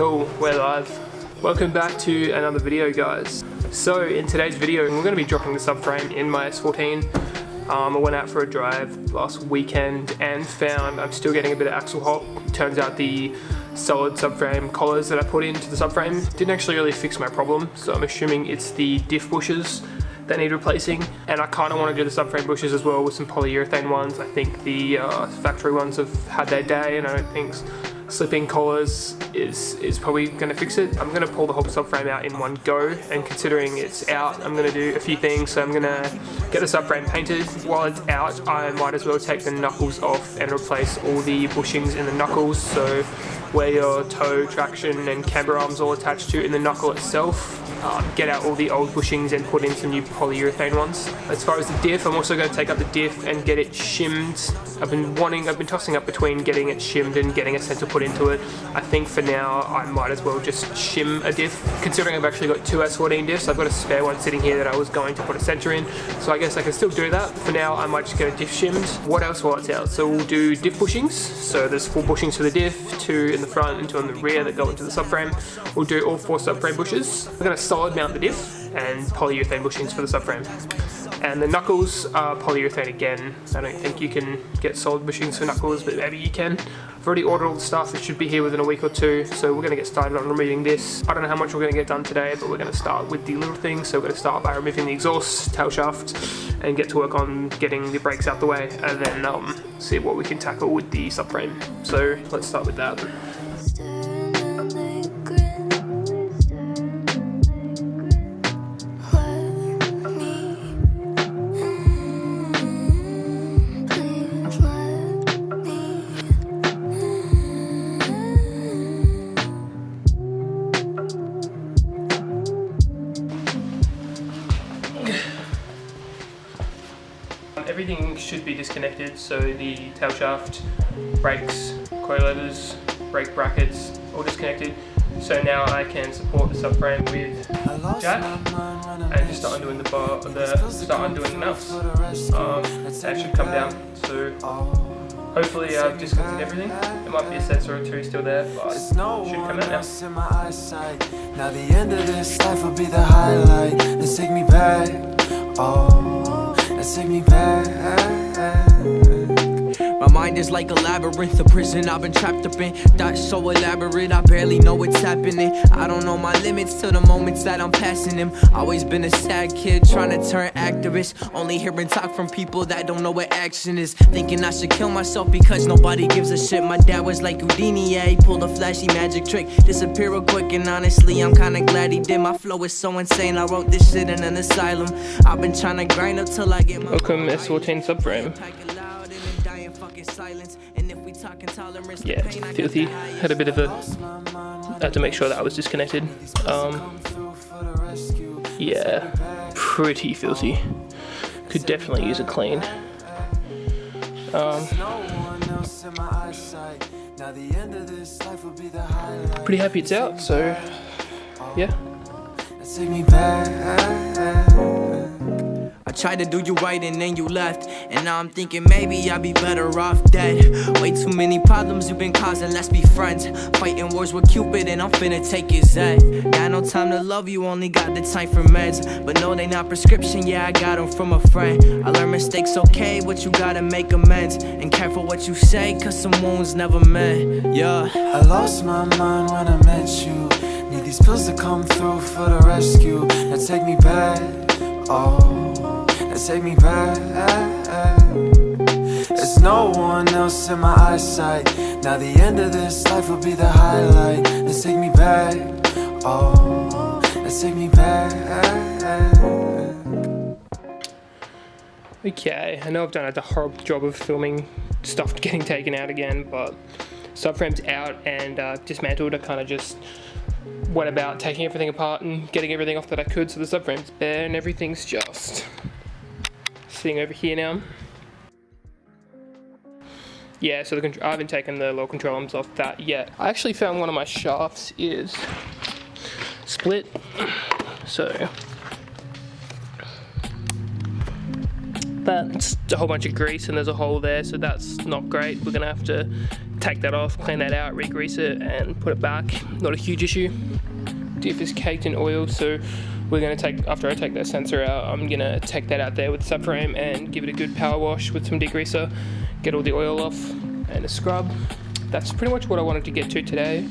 Cool, we're live. Welcome back to another video, guys. So in today's video, we're going to be dropping the subframe in my S14. I went out for a drive last weekend and found I'm still getting a bit of axle hop. Turns out the solid subframe collars that I put into the subframe didn't actually really fix my problem, so I'm assuming it's the diff bushes that need replacing. And I kind of want to do the subframe bushes as well with some polyurethane ones. I think the factory ones have had their day, and I don't think slipping collars is probably going to fix it. I'm going to pull the whole subframe out in one go, and considering it's out, I'm going to do a few things. So I'm going to get the subframe painted. While it's out, I might as well take the knuckles off and replace all the bushings in the knuckles, so where your toe, traction and camber arms all attached to in the knuckle itself. Get out all the old bushings and put in some new polyurethane ones. As far as the diff, I'm also going to take up the diff and get it shimmed. I've been tossing up between getting it shimmed and getting a center put into it. I think for now I might as well just shim a diff. Considering I've actually got two S14 diffs, I've got a spare one sitting here that I was going to put a center in, so I guess I can still do that. For now I might just get a diff shimmed. What else while it's out? So we'll do diff bushings. So there's 4 bushings for the diff, 2 in the front and 2 on the rear that go into the subframe. We'll do all 4 subframe bushes. We're going to solid mount the diff and polyurethane bushings for the subframe. And the knuckles are polyurethane again. I don't think you can get solid bushings for knuckles, but maybe you can. I've already ordered all the stuff. It should be here within a week or 2, so we're going to get started on removing this. I don't know how much we're going to get done today, but we're going to start with the little things. So we're going to start by removing the exhaust, tail shaft, and get to work on getting the brakes out the way, and then see what we can tackle with the subframe. So let's start with that. Everything should be disconnected, so the tail shaft, brakes, coilovers, brake brackets, all disconnected. So now I can support the subframe with jack and just start undoing the nuts. That should come down. So hopefully I've disconnected everything. There might be a sensor or 2 still there, but it should come out now. Now the end of this life will be the highlight. Let's take me back. Oh, let's take me back. My mind is like a labyrinth, a prison I've been trapped up in. That's so elaborate, I barely know what's happening. I don't know my limits till the moments that I'm passing them. Always been a sad kid trying to turn activist. Only hearing talk from people that don't know what action is. Thinking I should kill myself because nobody gives a shit. My dad was like Houdini, yeah, he pulled a flashy magic trick. Disappear real quick, and honestly I'm kinda glad he did. My flow is so insane, I wrote this shit in an asylum. I've been trying to grind up till I get my Welcome S14 subframe. Yeah, it's filthy. Had a bit of a... I had to make sure that I was disconnected. Yeah, pretty filthy. Could definitely use a clean. Pretty happy it's out, so yeah. I tried to do you right and then you left, and now I'm thinking maybe I'd be better off dead. Way too many problems you've been causing, let's be friends. Fighting wars with Cupid and I'm finna take his head. Got no time to love you, only got the time for meds. But no, they not prescription, yeah, I got them from a friend. I learned mistakes okay, but you gotta make amends. And careful what you say, cause some wounds never mend, yeah. I lost my mind when I met you. Need these pills to come through for the rescue. Now take me back, oh, let's take me back. There's no one else in my eyesight. Now the end of this life will be the highlight. Let's take me back, oh, let's take me back. Okay, I know I've done a horrible job of filming stuff getting taken out again, but subframe's out and dismantled. I kind of just went about taking everything apart and getting everything off that I could, so the subframe's bare and everything's just sitting over here now. Yeah, so I haven't taken the low control arms off that yet. I actually found one of my shafts is split, so that's a whole bunch of grease and there's a hole there, so that's not great. We're gonna have to take that off, clean that out, re-grease it and put it back. Not a huge issue. Diff is caked in oil, so we're gonna take, after I take that sensor out, I'm gonna take that out there with the subframe and give it a good power wash with some degreaser, get all the oil off and a scrub. That's pretty much what I wanted to get to today.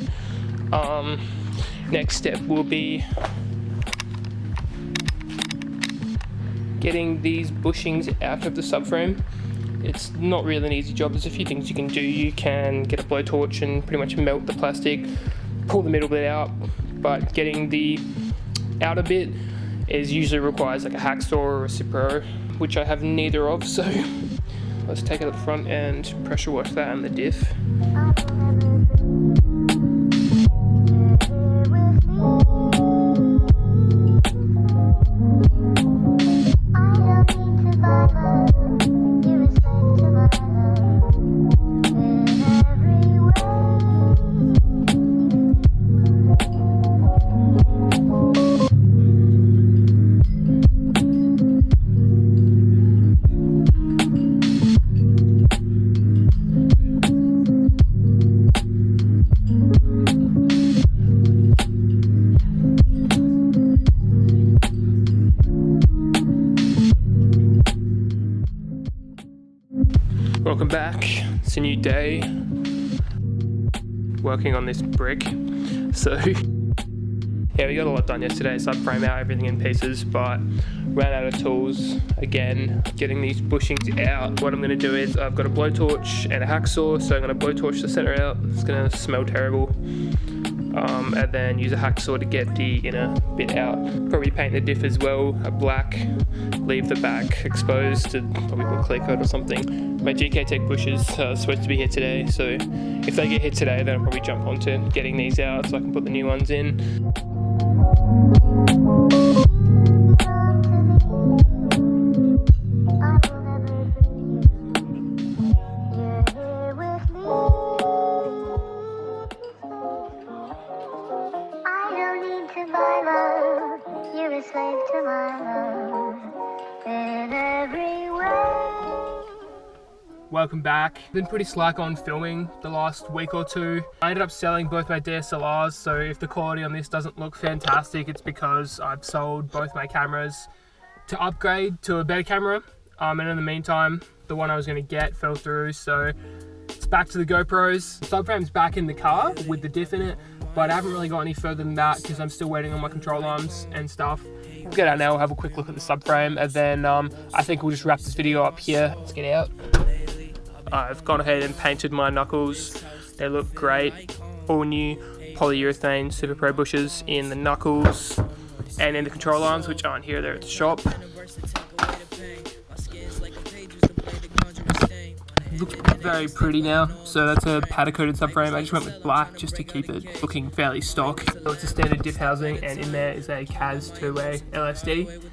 Next step will be getting these bushings out of the subframe. It's not really an easy job. There's a few things you can do. You can get a blowtorch and pretty much melt the plastic, pull the middle bit out, but getting the outer bit usually requires like a hacksaw or a superpro, which I have neither of, so let's take it at the front and pressure wash that in the diff. Welcome back, it's a new day, working on this brick. So yeah, we got a lot done yesterday, subframe out, everything in pieces, but ran out of tools again, getting these bushings out. What I'm gonna do is I've got a blowtorch and a hacksaw, so I'm gonna blowtorch the center out. It's gonna smell terrible. And then use a hacksaw to get the inner bit out. Probably paint the diff as well, a black, leave the back exposed, and probably put clear coat or something. My GK Tech bushes are supposed to be here today, so if they get hit today, then I'll probably jump onto getting these out so I can put the new ones in. Welcome back. Been pretty slack on filming the last week or two. I ended up selling both my DSLRs, so if the quality on this doesn't look fantastic, it's because I've sold both my cameras to upgrade to a better camera. And in the meantime, the one I was gonna get fell through, so it's back to the GoPros. The subframe's back in the car with the diff in it, but I haven't really got any further than that because I'm still waiting on my control arms and stuff. We'll get out now, we'll have a quick look at the subframe, and then I think we'll just wrap this video up here. Let's get out. I've gone ahead and painted my knuckles. They look great. All new polyurethane superpro bushes in the knuckles and in the control arms, which aren't here, they're at the shop. Looks very pretty now. So that's a powder coated subframe. I just went with black just to keep it looking fairly stock. So it's a standard diff housing, and in there is a CAS 2-way LSD.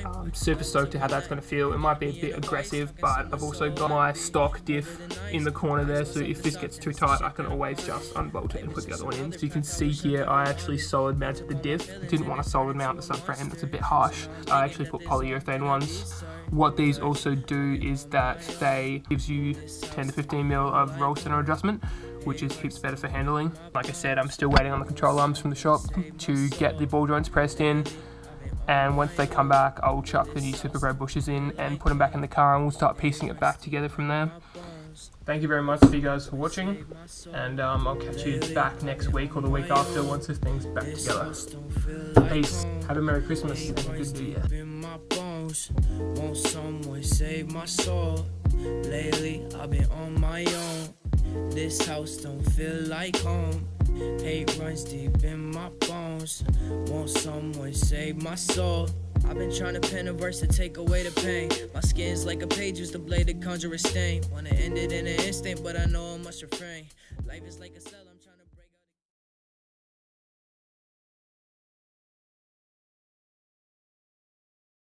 I'm super stoked to how that's going to feel. It might be a bit aggressive, but I've also got my stock diff in the corner there, so if this gets too tight, I can always just unbolt it and put the other one in. So you can see here, I actually solid mounted the diff. I didn't want to solid mount the subframe, that's a bit harsh. I actually put polyurethane ones. What these also do is that they gives you 10 to 15 mil of roll center adjustment, which is heaps better for handling. Like I said, I'm still waiting on the control arms from the shop to get the ball joints pressed in. And once they come back, I'll chuck the new superpro bushes in and put them back in the car, and we'll start piecing it back together from there. Thank you very much for you guys for watching, and I'll catch you back next week or the week after once this thing's back together. Peace. Have a Merry Christmas and a good New Year. Won't someone save my soul? Lately I've been on my own. This house don't feel like home. Hate runs deep in my bones. Won't someone save my soul? I've been trying to pen a verse to take away the pain. My skin's like a page, use the blade to conjure a stain. Wanna end it in an instant, but I know I must refrain. Life is like a cellar.